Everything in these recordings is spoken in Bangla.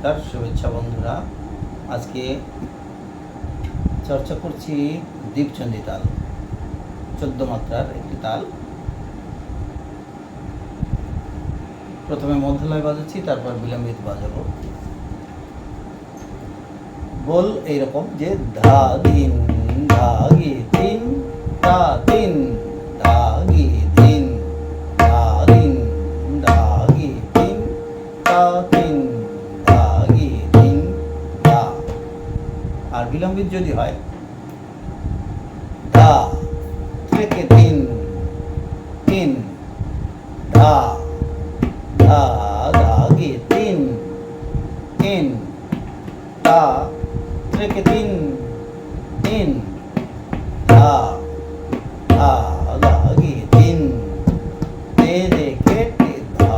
নমস্কার, শুভেচ্ছা বন্ধুরা। আজকে চর্চা করছি দীপচন্ডী তাল, 14 মাত্রার একটি তাল। প্রথমে মধ্যলয় বাজাচ্ছি, তারপর বিলম্বিত বাজাবো। বল এইরকম যে ধা দিন ধা গি তিন তা তিন ধা গি তিন ধা দিন ধা গি তিন তা তিন ধা গি তিন ধা। আর বিলম্বিত যদি হয় ধা থেকে তিন তিন ধা ধা ধা গি তিন তিন ধা থেকে তিন তিন ধা ধা ধা গি তিন তেরে কেটে ধা।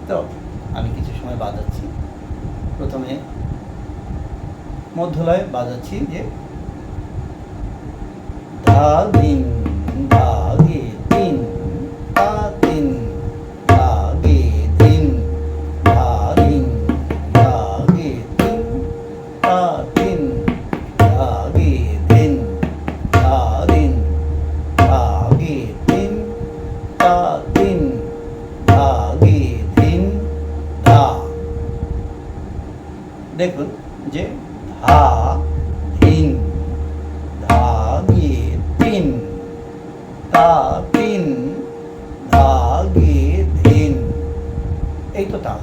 তো আমি কিছু সময় বাজাচ্ছি। প্রথমে মধ্যলয় বাজাচ্ছি যে ধা দিন ধা গে তিন তা তিন ধা গে তিন ধা দিন ধা গে তিন তা তিন ধা গে তিন ধা দিন ধা গে তিন তা তিন ধা গে তিন ধা। দেখুন যে ধা তিন ধা গে তিন তা তিন ধা গে তিন, এই তো তাল।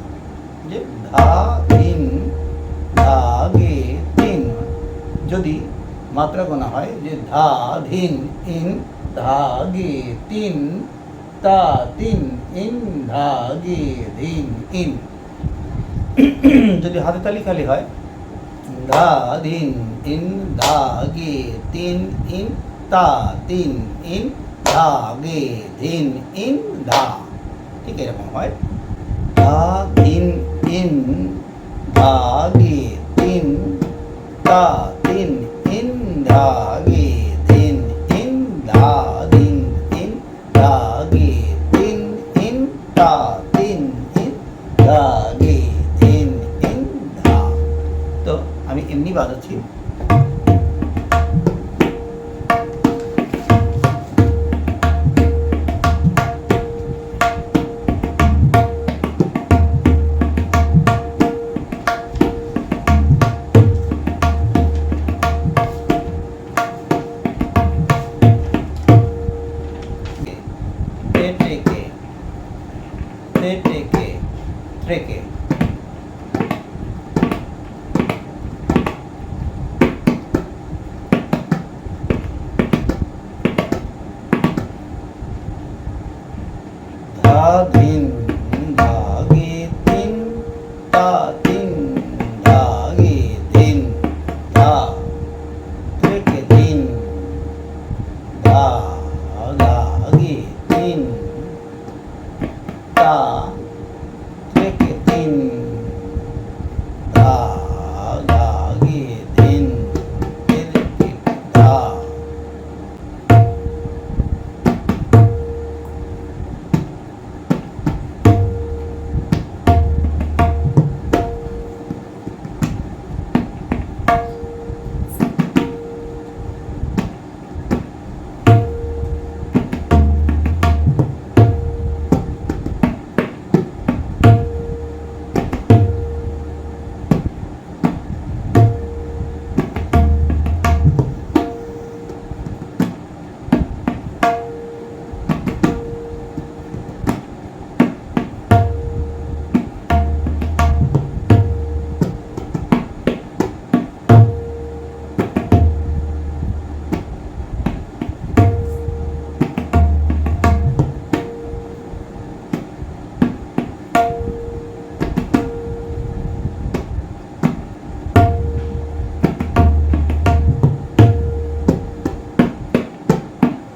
যে ধা তিন ধা গে তিন, যদি মাত্রা গোনা হয় যে ধা ধিন ইন ধা গে তিন তা তিন ইন ধা গে ধিন ইন। যদি হাতে তালি খালি হয় ধা ধিন ইন ধা গে তিন ইন তা তিন ইন ধা গে ধিন ইন ধা, ঠিক এরকম হয়। ধা ধিন ইন ধা গে তিন তা তিন ইন ধা গে ধিন ইন ধা ধিন ইন ধা গে তিন ইন তা তিন ইন ধা গে ধিন ইন ধা। তো আমি এমনি বাজাচ্ছি। ট্রেকে ধা ধিন ধা গে তিন তা তিন ধা গে তিন ধা ট্রেকে তিন ধা ধা গে তিন তা থেকে তিন ধা ধা গে তিন থেকে ধা।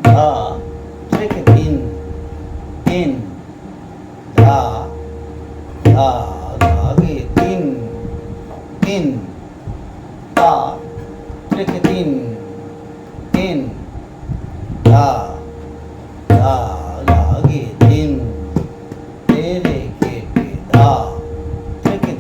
ধা থেকে তিন তিন ধা ধা ধা গে তিন তিন তা থেকে তিন তিন ধা ধা ধা গে তিন তেরে কেটে ধা থেকে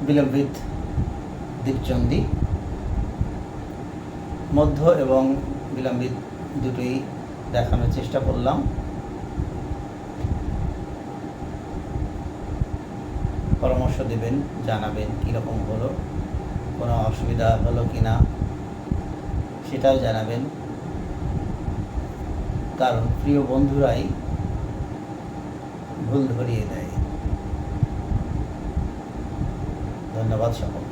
বিলম্বিত দীপচন্দি, মধ্য এবং বিলম্বিত দুটোই দেখানোর চেষ্টা করলাম। পরামর্শ দেবেন, জানাবেন কীরকম হলো, কোনো অসুবিধা হলো কি না সেটাও জানাবেন, কারণ প্রিয় বন্ধুরাই ভুল ধরিয়ে দেয়। ধন্যবাদ সকল।